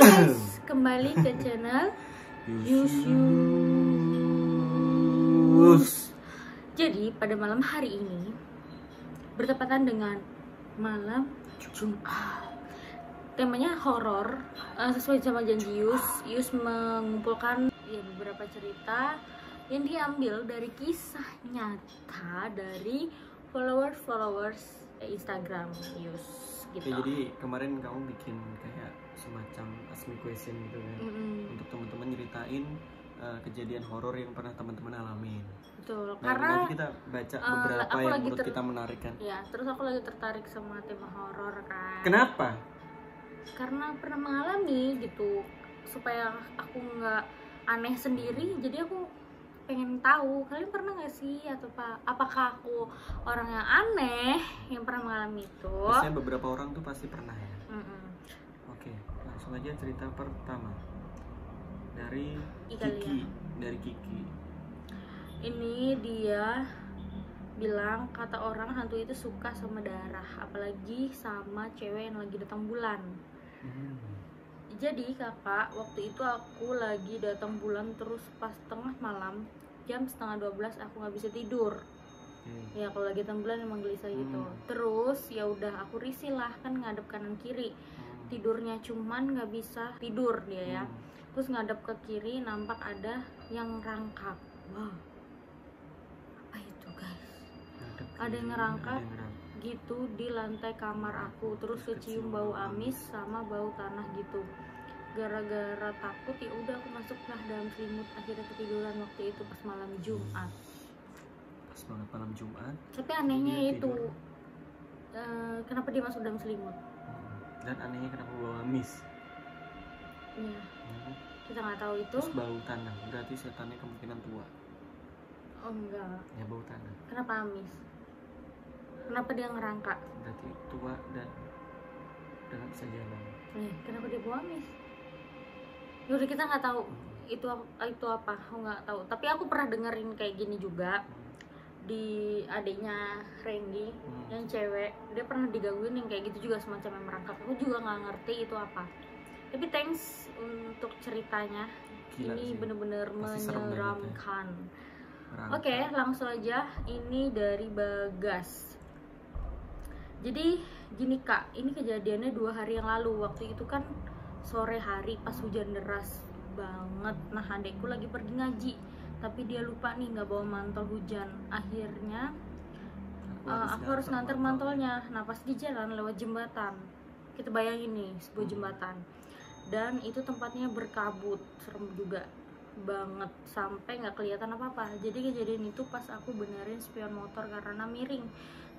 guys, kembali ke channel Yusyus. Jadi pada malam hari ini bertepatan dengan malam Jumat. Temanya horor, sesuai sama janji Yus mengumpulkan beberapa cerita yang diambil dari kisah nyata dari followers Instagram Yus gitu. Ya, jadi kemarin kamu bikin kayak semacam ask me question gitu kan, untuk teman-teman nyeritain kejadian horor yang pernah teman-teman alamin. Betul, Nah, karena nanti kita baca beberapa yang menurut kita menarik kan. Ya, terus aku lagi tertarik sama tema horor kan. Kenapa? Karena pernah mengalami gitu, supaya aku nggak aneh sendiri, jadi aku pengen tahu kalian pernah nggak sih, atau apakah aku orang yang aneh yang pernah mengalami itu. Biasanya beberapa orang tuh pasti pernah ya. Oke, langsung aja cerita pertama dari Kiki. Dari Kiki ini dia bilang, kata orang hantu itu suka sama darah, apalagi sama cewek yang lagi datang bulan. Jadi kakak, waktu itu aku lagi datang bulan, terus pas tengah malam jam 11:30 aku nggak bisa tidur. Ya kalau lagi datang bulan emang gelisah gitu. Terus ya udah aku risih lah, kan ngadep kanan kiri tidurnya, cuman nggak bisa tidur dia ya. Terus ngadep ke kiri, nampak ada yang rangkap. Wow, apa itu guys? Ada yang ngerangkap gitu di lantai kamar aku. Terus kecium bau amis sama bau tanah gitu. Gara-gara takut ya udah aku masuklah dalam selimut, akhirnya ketiduran waktu itu pas malam Jumat. Pas banget malam Jumat. Tapi anehnya itu kenapa dia masuk dalam selimut? Dan anehnya kenapa bau amis? Iya. Kita nggak tahu itu. Terus bau tanah, berarti setannya kemungkinan tua. Oh enggak. Ya bau tanah. Kenapa amis? Kenapa dia ngerangkak? Berarti tua dan nggak bisa jalan. Kenapa dia bau amis? Yaudah kita nggak tahu itu apa, aku nggak tahu. Tapi aku pernah dengerin kayak gini juga di adiknya Randy yang cewek, dia pernah digangguin yang kayak gitu juga, semacam yang merangkak. Aku juga nggak ngerti itu apa. Tapi thanks untuk ceritanya. Gila, ini bener-bener menyeramkan. Oke, langsung aja. Ini dari Bagas. Jadi gini kak, ini kejadiannya 2 hari yang lalu. Waktu itu kan sore hari pas hujan deras banget. Nah adekku lagi pergi ngaji, tapi dia lupa nih nggak bawa mantel hujan. Akhirnya aku harus nganter mantolnya. Nah pas di jalan lewat jembatan, kita bayangin nih sebuah jembatan, dan itu tempatnya berkabut, serem juga banget sampai nggak kelihatan apa-apa. Jadi kejadian itu pas aku benerin spion motor karena miring.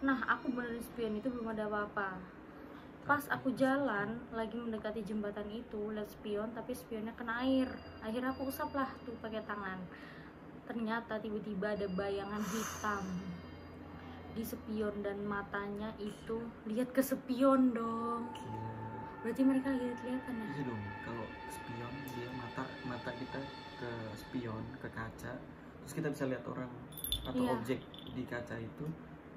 Nah aku benerin spion itu belum ada apa-apa. Pas aku jalan lagi mendekati jembatan itu, lihat spion, tapi spionnya kena air. Akhirnya aku usap lah tuh pakai tangan. Ternyata tiba-tiba ada bayangan hitam di spion, dan matanya itu lihat ke spion dong. Berarti mereka lagi lihat-lihatan ya? Iya dong, kalau spion dia mata kita ke spion, ke kaca, terus kita bisa lihat orang atau objek di kaca itu,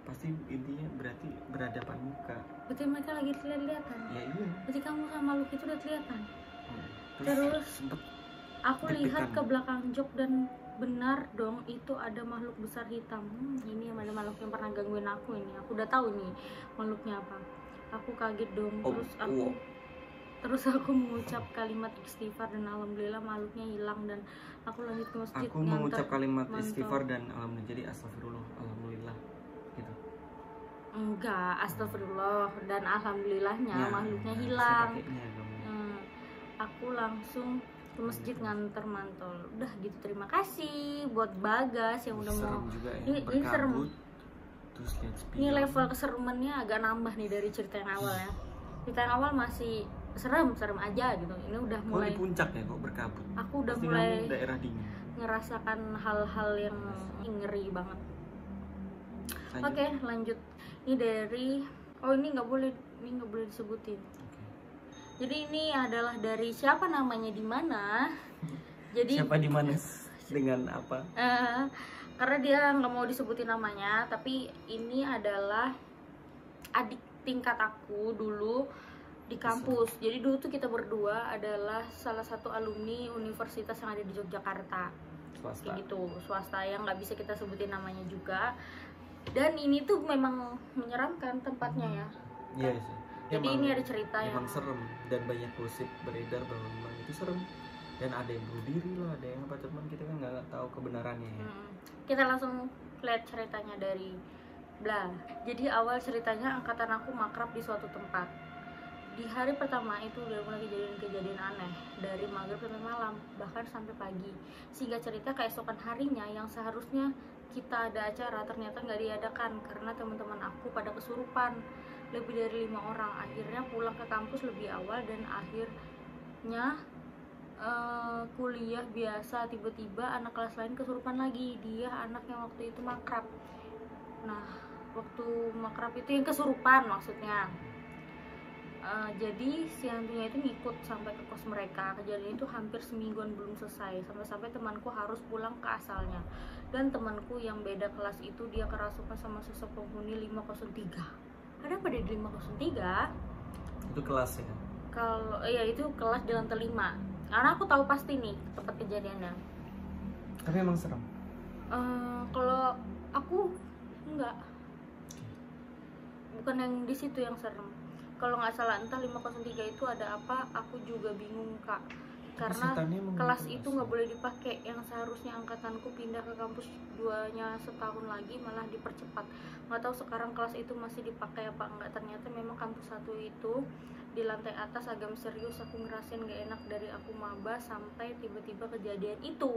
pasti intinya berarti berhadapan muka. Berarti mereka lagi lihat-lihatan? Ya iya. Berarti kamu sama Lucky itu udah kelihatan? Terus aku lihat ke belakang jok, dan benar dong itu ada makhluk besar hitam. Ini ada makhluk yang pernah gangguin aku ini. Aku udah tahu nih makhluknya apa. Aku kaget dong. Terus aku mengucap kalimat istighfar, dan alhamdulillah makhluknya hilang, dan aku lanjut ke masjid. Aku mengucap kalimat istighfar dan alhamdulillah, jadi astagfirullah, alhamdulillah gitu. Enggak, astagfirullah dan alhamdulillahnya ya, makhluknya hilang. Aku langsung ke masjid nganter mantol. Udah gitu, terima kasih buat Bagas yang udah mau. Ini serem. Terus ini level keserumannya agak nambah nih dari cerita yang awal ya. Cerita yang awal masih serem aja gitu. Ini udah mulai di puncak ya, kok berkabut. Aku udah pasti mulai daerah dingin, ngerasakan hal-hal yang ngeri banget. Oke, lanjut. Ini dari ini nggak boleh disebutin. Jadi ini adalah dari siapa namanya di mana. Jadi siapa di mana dengan apa? Karena dia nggak mau disebutin namanya, tapi ini adalah adik tingkat aku dulu. di kampus. Jadi dulu tuh kita berdua adalah salah satu alumni universitas yang ada di Yogyakarta. Swasta. Kayak gitu, swasta yang nggak bisa kita sebutin namanya juga. Dan ini tuh memang menyeramkan tempatnya ya. Iya sih. Jadi ini ada cerita emang yang serem dan banyak gosip beredar bahwa memang itu serem. Dan ada yang bunuh diri lah, ada yang apa, cuman kita kan nggak tahu kebenarannya ya. Kita langsung lihat ceritanya dari Bla. Jadi awal ceritanya angkatan aku makrab di suatu tempat. Di hari pertama itu udah mulai kejadian-kejadian aneh dari maghrib sampai malam, bahkan sampai pagi. Sehingga cerita keesokan harinya yang seharusnya kita ada acara ternyata nggak diadakan karena teman-teman aku pada kesurupan. Lebih dari 5 orang. Akhirnya pulang ke kampus lebih awal dan akhirnya kuliah biasa. Tiba-tiba anak kelas lain kesurupan lagi. Dia anak yang waktu itu makrab. Nah, waktu makrab itu yang kesurupan maksudnya. Jadi si hantunya itu ngikut sampai ke kos mereka. Kejadian itu hampir semingguan belum selesai. Sampai-sampai temanku harus pulang ke asalnya. Dan temanku yang beda kelas itu dia kerasukan sama sosok penghuni 503. Ada apa di 503? Itu kelas ya? Kalau ya itu kelas di lantai 5. Karena aku tahu pasti nih tempat kejadiannya. Tapi emang serem. Kalau aku enggak. Bukan yang di situ yang serem. Kalau nggak salah entah 503 itu ada apa, aku juga bingung kak. Karena kelas itu nggak boleh dipakai. Yang seharusnya angkatanku pindah ke kampus 2-nya setahun lagi malah dipercepat. Nggak tahu sekarang kelas itu masih dipakai apa enggak. Ternyata memang kampus 1 itu di lantai atas agak misterius. Aku ngerasain nggak enak dari aku maba sampai tiba-tiba kejadian itu.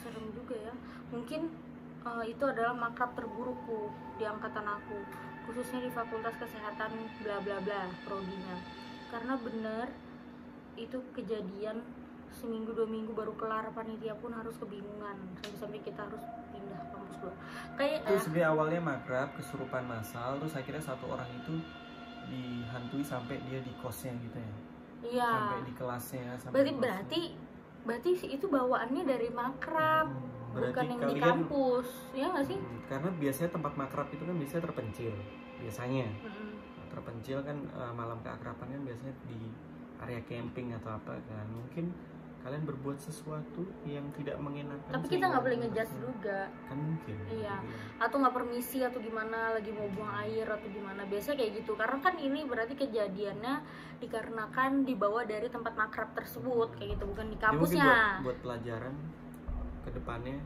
Serem juga ya. Mungkin itu adalah makrab terburukku di angkatan aku, khususnya di Fakultas Kesehatan bla bla bla prodinya. Karena bener itu kejadian seminggu 2 minggu baru kelar, panitia pun harus kebingungan sampai kita harus pindah kampus dulu. Kayak itu sebenarnya awalnya makrab, kesurupan massal, terus akhirnya satu orang itu dihantui sampai dia di kosnya gitu ya. Iya. Sampai di kelasnya. Sampai berarti itu bawaannya dari makrab. Bukan yang di kampus, ya nggak sih? Karena biasanya tempat makrab itu kan biasanya terpencil, biasanya terpencil kan, malam keakraban kan biasanya di area camping atau apa kan. Mungkin kalian berbuat sesuatu yang tidak mengenakan. Tapi kita nggak boleh ngejudge juga. Kan mungkin. Iya. Atau nggak permisi atau gimana, lagi mau buang air atau gimana. Biasanya kayak gitu. Karena kan ini berarti kejadiannya dikarenakan dibawa dari tempat makrab tersebut, kayak gitu, bukan di kampusnya. Buat pelajaran kedepannya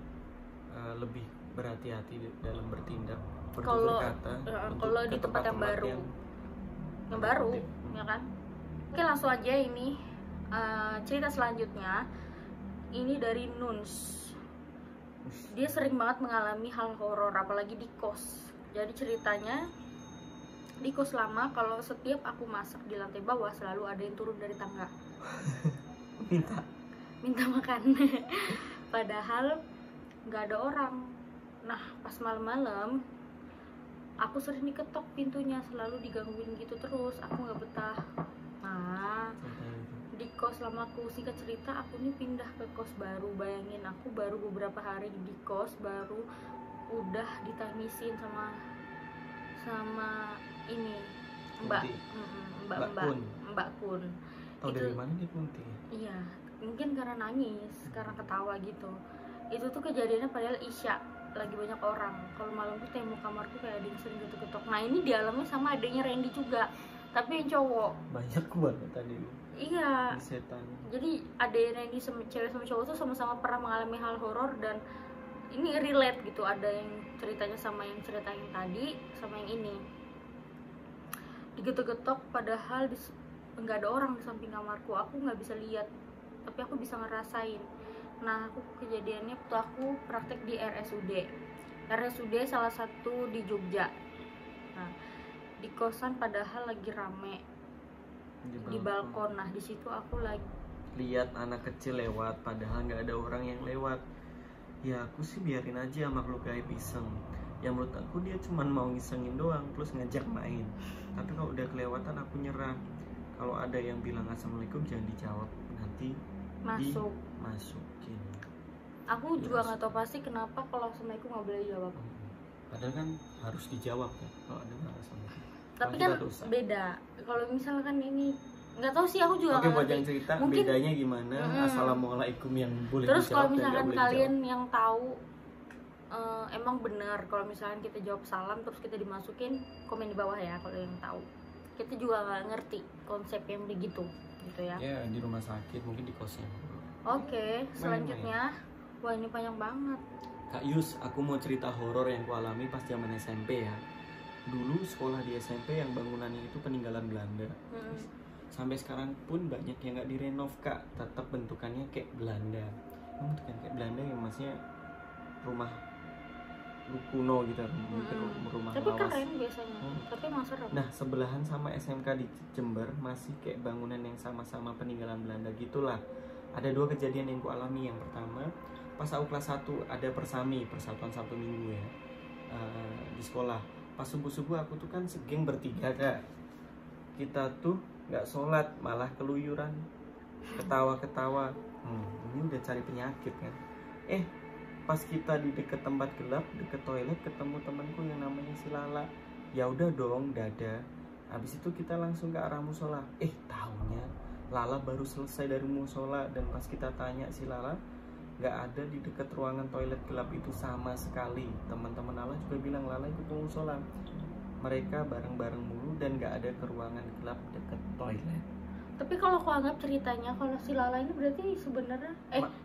lebih berhati-hati dalam bertindak, berkata kalau di tempat yang baru ya kan. Oke, langsung aja ini cerita selanjutnya. Ini dari Nuns. Dia sering banget mengalami hal horor apalagi di kos. Jadi ceritanya di kos lama, kalau setiap aku masak di lantai bawah selalu ada yang turun dari tangga minta makan. Padahal nggak ada orang. Nah, pas malam-malam aku sering diketok pintunya, selalu digangguin gitu terus. Aku nggak betah. Nah, di kos lama aku, singkat cerita, aku nih pindah ke kos baru. Bayangin, aku baru beberapa hari di kos, baru udah ditangisin sama ini Mbak Kun. Tahu dari mana nih Kunti? Iya, mungkin karena nangis, karena ketawa gitu. Itu tuh kejadiannya padahal Isya, lagi banyak orang. Kalau malam tuh tembok kamarku kayak ada yang sering ketok-ketok. Nah, ini dialami sama adanya Randy juga, tapi yang cowok. Banyak banget tadi. Iya. Setan. Jadi ada Randy sama cewek sama cowok tuh sama-sama pernah mengalami hal horor dan ini relate gitu. Ada yang ceritanya sama yang ceritain tadi sama yang ini. Digetok-getok padahal nggak ada orang di samping kamarku. Aku nggak bisa lihat, tapi aku bisa ngerasain. Nah, aku kejadiannya waktu aku praktek di RSUD salah satu di Jogja. Nah, di kosan padahal lagi rame di balkon. Nah, di situ aku lagi lihat anak kecil lewat padahal nggak ada orang yang lewat. Ya aku sih biarin aja makhluk gaib iseng. Ya menurut aku dia cuma mau ngisengin doang terus ngajak main. Tapi kalau udah kelewatan aku nyerah. Kalau ada yang bilang assalamualaikum jangan dijawab, nanti dimasukin. Aku juga nggak tahu pasti kenapa kalau assalamualaikum nggak boleh jawab. Padahal kan harus dijawab kan kalau ada assalamualaikum. Tapi kan beda. Kalau misalkan ini nggak tahu sih, aku juga oke, nggak buat ngerti. yang cerita Mungkin bedanya gimana. Assalamualaikum yang boleh terus dijawab kalau dan nggak misalkan boleh kalian dijawab. yang tahu emang bener kalau misalkan kita jawab salam terus kita dimasukin, komen di bawah ya kalau yang tahu. Kita juga nggak ngerti konsep yang begitu gitu ya. Ya di rumah sakit, mungkin di kosnya. Oke, selanjutnya wah ini panjang banget. Kak Yus, aku mau cerita horor yang kualami pas zaman SMP ya. Dulu sekolah di SMP yang bangunannya itu peninggalan Belanda. Sampai sekarang pun banyak yang nggak direnov Kak, tetap bentukannya kayak Belanda. Bentukan kayak Belanda yang maksudnya rumah kuno gitu, mungkin rumah tapi lawas. keren biasanya, tapi emang serem. Nah sebelahan sama SMK di Jember masih kayak bangunan yang sama-sama peninggalan Belanda gitulah. Ada 2 kejadian yang ku alami. Yang pertama, pas aku kelas 1 ada persami, persatuan Sabtu Minggu ya, di sekolah. Pas subuh-subuh aku tuh kan segeng bertiga Kak. Kita tuh nggak sholat, malah keluyuran, ketawa-ketawa. Ini udah cari penyakit kan. Pas kita di deket tempat gelap, deket toilet, ketemu temanku yang namanya si Lala. Ya udah dong, dada. Habis itu kita langsung ke arah musola. Taunya Lala baru selesai dari musola, dan pas kita tanya si Lala, nggak ada di deket ruangan toilet gelap itu sama sekali. Teman-teman Lala juga bilang Lala ikut ke musola. Mereka bareng-bareng mulu dan nggak ada ke ruangan gelap deket toilet. Tapi kalau aku anggap ceritanya, kalau si Lala ini berarti sebenarnya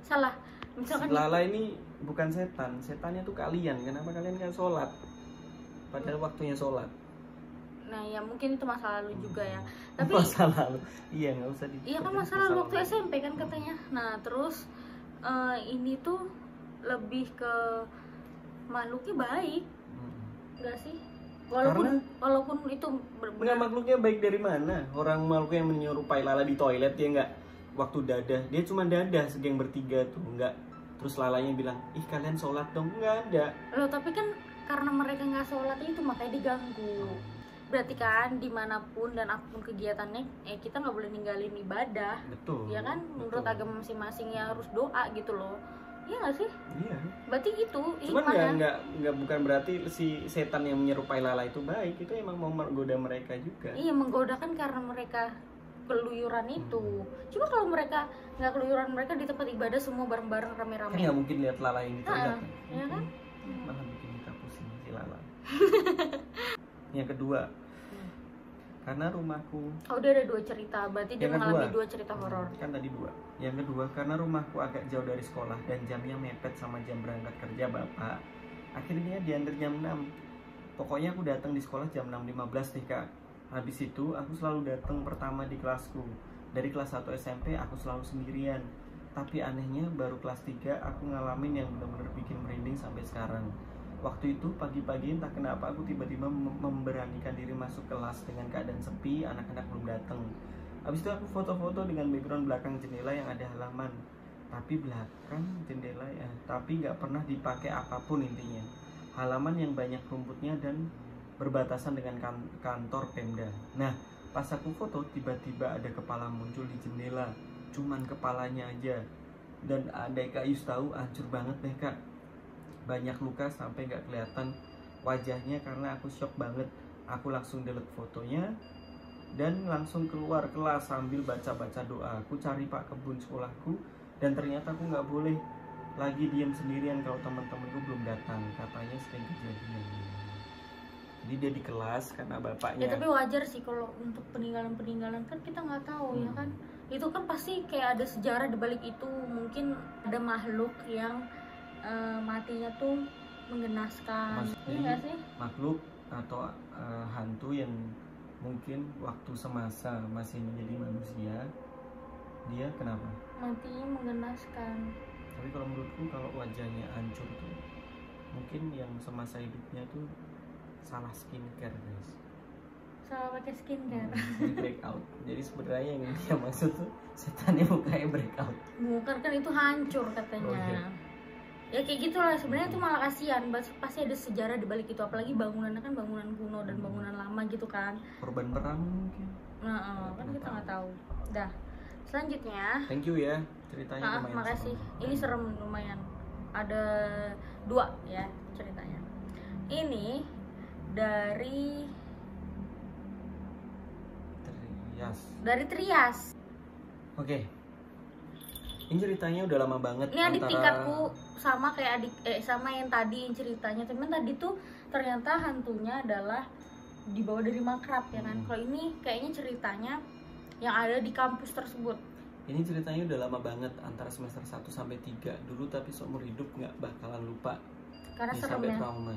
salah. Misalkan si Lala ini bukan setan, setannya tuh kalian. Kenapa kalian nggak sholat padahal waktunya sholat? Nah ya mungkin itu masa lalu juga ya. Tapi masa lalu, iya nggak usah di. Iya kan masa lalu waktu SMP kan katanya. Nah terus ini tuh lebih ke makhluknya baik, nggak sih? Walaupun itu nggak, makhluknya baik dari mana? Orang makhluk yang menyerupai Lala di toilet dia nggak. Waktu dadah, dia cuma dadah segeng bertiga tuh, nggak. Terus Lalanya bilang, kalian sholat dong, nggak ada. Loh tapi kan karena mereka nggak sholat itu makanya diganggu. Berarti kan dimanapun dan apapun kegiatannya, kita nggak boleh ninggalin ibadah. Betul. Ya kan, menurut agama masing-masing ya harus doa gitu loh. Iya nggak sih? Iya. Berarti itu. Cuman nggak bukan berarti si setan yang menyerupai Lala itu baik. Itu emang mau menggoda mereka juga. Iya, menggoda kan karena mereka keluyuran itu. Cuma kalau mereka nggak keluyuran, mereka di tempat ibadah semua bareng-bareng rame-rame. Kan nggak mungkin lihat Lala yang diterlihat. Ya kan? Malah bikin kita pusing si Lala. Yang kedua, karena rumahku. Udah ada 2 cerita, berarti dia mengalami 2 cerita horor. Kan tadi 2. Yang kedua, karena rumahku agak jauh dari sekolah dan jamnya mepet sama jam berangkat kerja bapak. Akhirnya diantar jam 6. Pokoknya aku datang di sekolah jam 6.15 nih Kak. Habis itu aku selalu datang pertama di kelasku. Dari kelas 1 SMP aku selalu sendirian. Tapi anehnya baru kelas 3 aku ngalamin yang benar-benar bikin merinding sampai sekarang. Waktu itu pagi-pagi entah kenapa aku tiba-tiba memberanikan diri masuk kelas dengan keadaan sepi, anak-anak belum datang. Habis itu aku foto-foto dengan background belakang jendela yang ada halaman. Tapi belakang jendela ya, tapi nggak pernah dipakai apapun intinya. Halaman yang banyak rumputnya dan berbatasan dengan kantor Pemda. Nah, pas aku foto tiba-tiba ada kepala muncul di jendela. Cuman kepalanya aja. Dan ada Kak Yus tahu, hancur banget deh Kak. Banyak luka sampai nggak kelihatan wajahnya karena aku shock banget. Aku langsung delete fotonya dan langsung keluar kelas sambil baca-baca doa. Aku cari Pak Kebun sekolahku dan ternyata aku nggak boleh lagi diam sendirian kalau teman-temanku belum datang. Katanya sering kejadian. Jadi dia di kelas karena bapaknya. Ya tapi wajar sih kalau untuk peninggalan-peninggalan kan kita nggak tahu ya kan. Itu kan pasti kayak ada sejarah di balik itu. Mungkin ada makhluk yang matinya tuh menggenaskan. Iya nggak sih? Makhluk atau hantu yang mungkin waktu semasa masih menjadi manusia, dia kenapa? Matinya menggenaskan. Tapi kalau menurutku kalau wajahnya hancur tuh mungkin yang semasa hidupnya tuh salah skincare guys. Salah pakai skincare. Breakout. Jadi sebenarnya yang dia maksud tuh setannya mukanya breakout. Bukan, kan itu hancur katanya. Oh, iya. Ya kayak gitulah sebenarnya itu malah kasihan. Pasti ada sejarah di balik itu, apalagi bangunannya kan bangunan kuno dan bangunan lama gitu kan. Korban perang mungkin. Nah, kan kita nggak tahu. Dah. Selanjutnya. Thank you ya ceritanya. Makasih. Ini serem lumayan. Ada 2 ya ceritanya. Ini dari Dari Trias. Oke. Ini ceritanya udah lama banget. Ini adik tingkatku sama kayak sama yang tadi ceritanya. Cuman tadi tuh ternyata hantunya adalah dibawa dari Makrab ya kan. Kalau ini kayaknya ceritanya yang ada di kampus tersebut. Ini ceritanya udah lama banget, antara semester 1 sampai 3 dulu, tapi seumur hidup nggak bakalan lupa. Karena sampai trauma.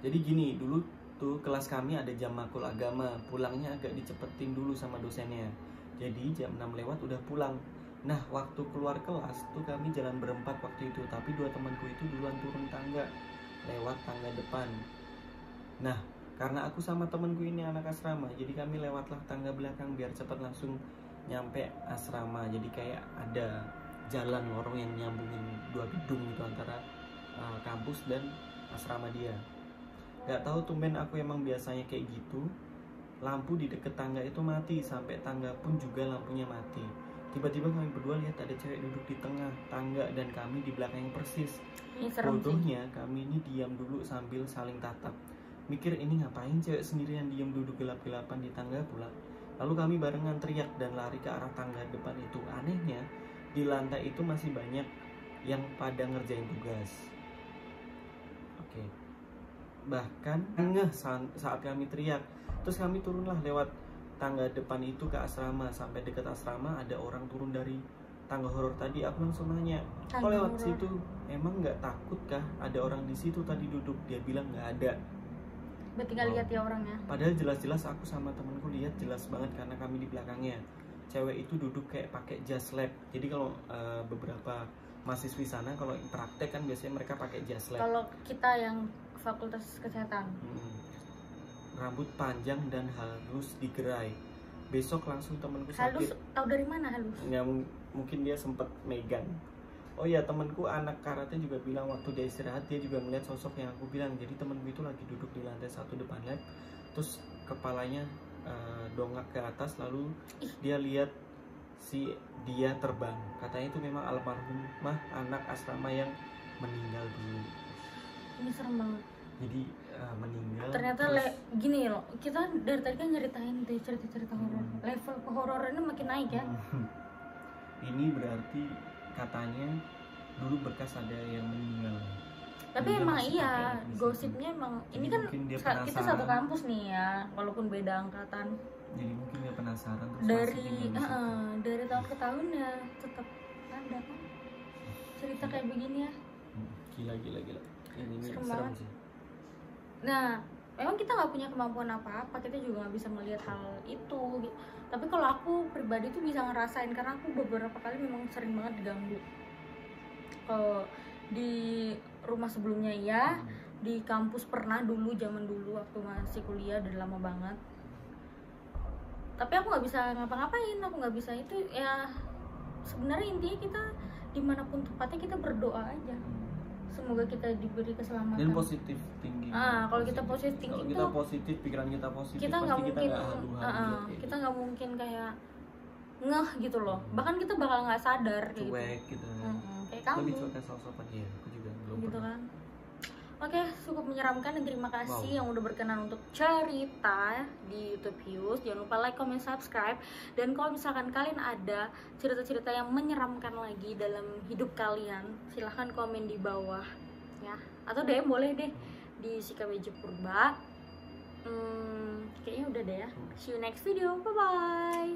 Jadi gini, dulu tuh kelas kami ada jam makul agama, pulangnya agak dicepetin dulu sama dosennya. Jadi jam 6 lewat udah pulang. Nah, waktu keluar kelas tuh kami jalan berempat waktu itu, tapi 2 temanku itu duluan turun tangga, lewat tangga depan. Nah, karena aku sama temanku ini anak asrama, jadi kami lewatlah tangga belakang biar cepat langsung nyampe asrama. Jadi kayak ada jalan lorong yang nyambungin 2 gedung gitu antara kampus dan asrama dia. Gak tahu tumben aku emang biasanya kayak gitu. Lampu di deket tangga itu mati, sampai tangga pun juga lampunya mati. Tiba-tiba kami berdua lihat ada cewek duduk di tengah tangga dan kami di belakangnya persis. Bodohnya kami ini diam dulu sambil saling tatap. Mikir ini ngapain cewek sendirian diam duduk gelap-gelapan di tangga pula. Lalu kami barengan teriak dan lari ke arah tangga depan itu. Anehnya di lantai itu masih banyak yang pada ngerjain tugas. Oke. Bahkan ngeh saat kami teriak. Terus kami turunlah lewat tangga depan itu ke asrama. Sampai dekat asrama ada orang turun dari tangga horor tadi. Aku langsung nanya, kok lewat situ? Emang nggak takut kah ada orang di situ tadi duduk? Dia bilang nggak ada. Berarti nggak lihat ya orangnya. Padahal jelas-jelas aku sama temanku lihat jelas banget karena kami di belakangnya. Cewek itu duduk kayak pakai jas lab. Jadi kalau beberapa mahasiswi sana kalau praktek kan biasanya mereka pakai jas lab. Kalau kita yang fakultas kesehatan. Rambut panjang dan halus digerai. Besok langsung temanku sakit. Halus tahu dari mana halus? Ya, mungkin dia sempat megang. Oh ya, temanku anak karate juga bilang waktu dia istirahat dia juga melihat sosok yang aku bilang. Jadi temanku itu lagi duduk di lantai 1 depan lab, terus kepalanya dongak ke atas, lalu dia lihat dia terbang. Katanya itu memang almarhumah anak asrama yang meninggal dulu. Ini serem banget. Jadi meninggal. Ternyata gini loh, kita dari tadi kan nyeritain deh cerita-cerita horor. Level kehororannya makin naik ya. Ini berarti katanya dulu bekas ada yang meninggal. Tapi emang iya, gosipnya emang ini kan kita satu kampus nih ya, walaupun beda angkatan. Jadi mungkin dia penasaran terus dari tahun ke tahun ya tetap ada kan cerita kayak begini ya. Gila. Ini serem sih. Nah, memang kita nggak punya kemampuan apa-apa, kita juga nggak bisa melihat hal itu. Tapi kalau aku pribadi tuh bisa ngerasain karena aku beberapa kali memang sering banget diganggu. Kalau di rumah sebelumnya ya, di kampus pernah dulu zaman dulu waktu masih kuliah, udah lama banget. Tapi aku nggak bisa ngapa-ngapain, aku nggak bisa itu ya. Sebenarnya intinya kita dimanapun tempatnya kita berdoa aja. Semoga kita diberi keselamatan. Dan positif tinggi. Kalau kita positif tinggi, kalau kita positif, pikiran kita positif, kita nggak mungkin, kita nggak gitu. mungkin kayak ngeh gitu loh. Bahkan kita bakal nggak sadar kayak cuek gitu. Kayak kamu. Lebih cuek sosokan ya, aku juga belum gitu pernah. kan. Oke, cukup menyeramkan dan terima kasih yang udah berkenan untuk cerita di YouTube Views. Jangan lupa like, comment, subscribe. Dan kalau misalkan kalian ada cerita-cerita yang menyeramkan lagi dalam hidup kalian, silahkan komen di bawah ya. Atau DM boleh deh di Sikameja Purba. Kayaknya udah deh ya. See you next video. Bye bye.